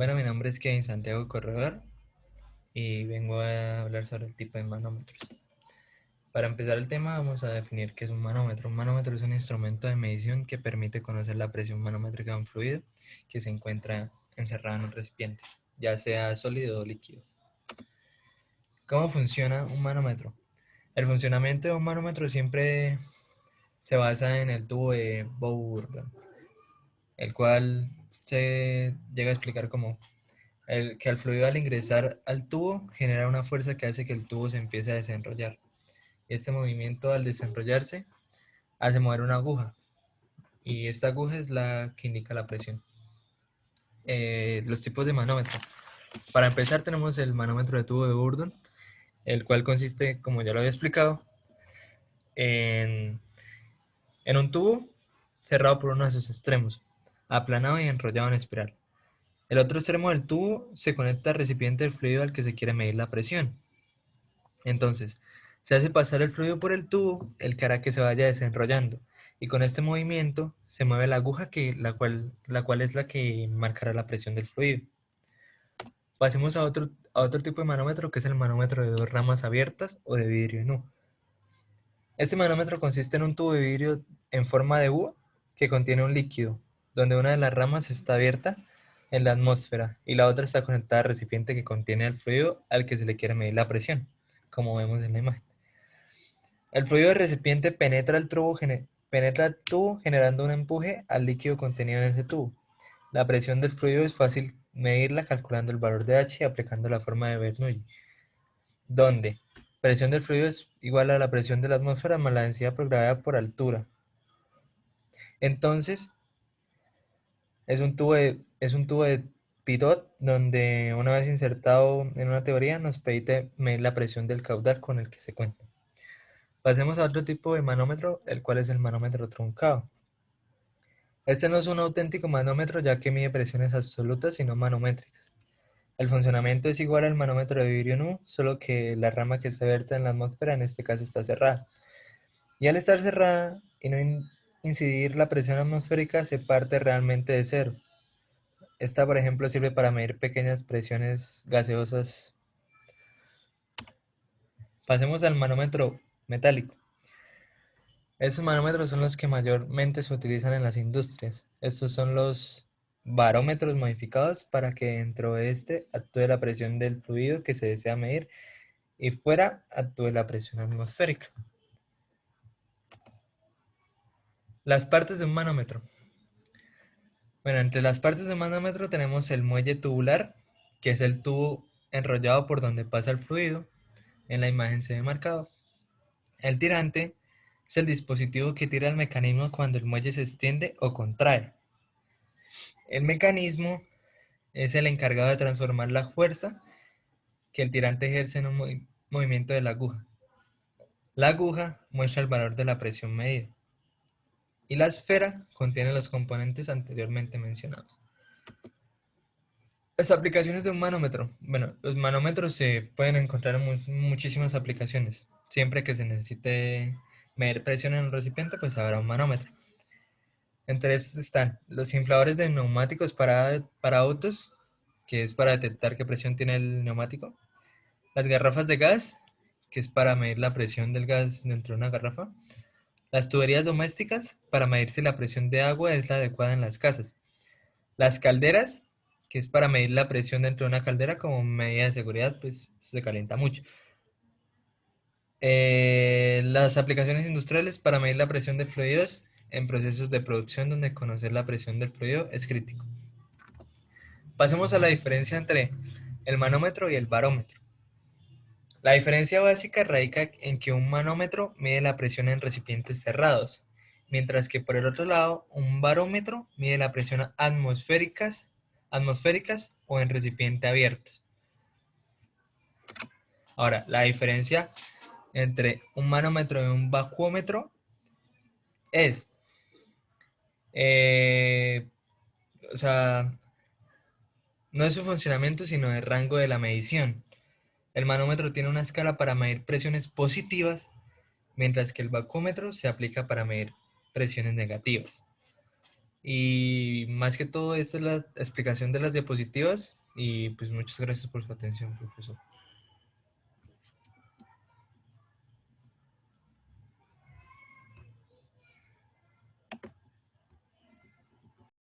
Bueno, mi nombre es Kevin Santiago Corredor y vengo a hablar sobre el tipo de manómetros. Para empezar el tema vamos a definir qué es un manómetro. Un manómetro es un instrumento de medición que permite conocer la presión manométrica de un fluido que se encuentra encerrado en un recipiente, ya sea sólido o líquido. ¿Cómo funciona un manómetro? El funcionamiento de un manómetro siempre se basa en el tubo de Bourdon, el cual se llega a explicar como que al fluido al ingresar al tubo genera una fuerza que hace que el tubo se empiece a desenrollar. Este movimiento al desenrollarse hace mover una aguja y esta aguja es la que indica la presión. Los tipos de manómetro. Para empezar tenemos el manómetro de tubo de Bourdon, el cual consiste, como ya lo había explicado, en, en un tubo cerrado por uno de sus extremos, aplanado y enrollado en espiral. El otro extremo del tubo se conecta al recipiente del fluido al que se quiere medir la presión. Entonces, se hace pasar el fluido por el tubo, el que hará que se vaya desenrollando. Y con este movimiento se mueve la aguja, la cual es la que marcará la presión del fluido. Pasemos a otro tipo de manómetro, que es el manómetro de dos ramas abiertas o de vidrio en U. Este manómetro consiste en un tubo de vidrio en forma de U que contiene un líquido, donde una de las ramas está abierta en la atmósfera y la otra está conectada al recipiente que contiene el fluido al que se le quiere medir la presión, como vemos en la imagen. El fluido del recipiente penetra el tubo generando un empuje al líquido contenido en ese tubo. La presión del fluido es fácil medirla calculando el valor de H y aplicando la forma de Bernoulli, donde presión del fluido es igual a la presión de la atmósfera más la densidad por gravedad por altura. Entonces, es un tubo de Pitot donde una vez insertado en una teoría nos permite medir la presión del caudal con el que se cuenta. Pasemos a otro tipo de manómetro, el cual es el manómetro truncado. Este no es un auténtico manómetro ya que mide presiones absolutas sino manométricas. El funcionamiento es igual al manómetro de vidrio nu, solo que la rama que está abierta en la atmósfera en este caso está cerrada. Y al estar cerrada y no incidir la presión atmosférica se parte realmente de cero. Esta, por ejemplo, sirve para medir pequeñas presiones gaseosas. Pasemos al manómetro metálico. Estos manómetros son los que mayormente se utilizan en las industrias. Estos son los barómetros modificados para que dentro de este actúe la presión del fluido que se desea medir y fuera actúe la presión atmosférica. Las partes de un manómetro. Bueno, entre las partes de un manómetro tenemos el muelle tubular, que es el tubo enrollado por donde pasa el fluido. En la imagen se ve marcado. El tirante es el dispositivo que tira el mecanismo cuando el muelle se extiende o contrae. El mecanismo es el encargado de transformar la fuerza que el tirante ejerce en un movimiento de la aguja. La aguja muestra el valor de la presión medida y la esfera contiene los componentes anteriormente mencionados. Las aplicaciones de un manómetro. Bueno, los manómetros se pueden encontrar en muchísimas aplicaciones. Siempre que se necesite medir presión en un recipiente, pues habrá un manómetro. Entre estos están los infladores de neumáticos para autos, que es para detectar qué presión tiene el neumático. Las garrafas de gas, que es para medir la presión del gas dentro de una garrafa. Las tuberías domésticas, para medir si la presión de agua es la adecuada en las casas. Las calderas, que es para medir la presión dentro de una caldera como medida de seguridad, pues se calienta mucho. Las aplicaciones industriales para medir la presión de fluidos en procesos de producción donde conocer la presión del fluido es crítico. Pasemos a la diferencia entre el manómetro y el barómetro. La diferencia básica radica en que un manómetro mide la presión en recipientes cerrados, mientras que por el otro lado un barómetro mide la presión atmosféricas o en recipiente abiertos. Ahora, la diferencia entre un manómetro y un vacuómetro es, eh, o sea, no es su funcionamiento, sino el rango de la medición. El manómetro tiene una escala para medir presiones positivas, mientras que el bacómetro se aplica para medir presiones negativas. Y más que todo, esta es la explicación de las diapositivas y pues muchas gracias por su atención, profesor.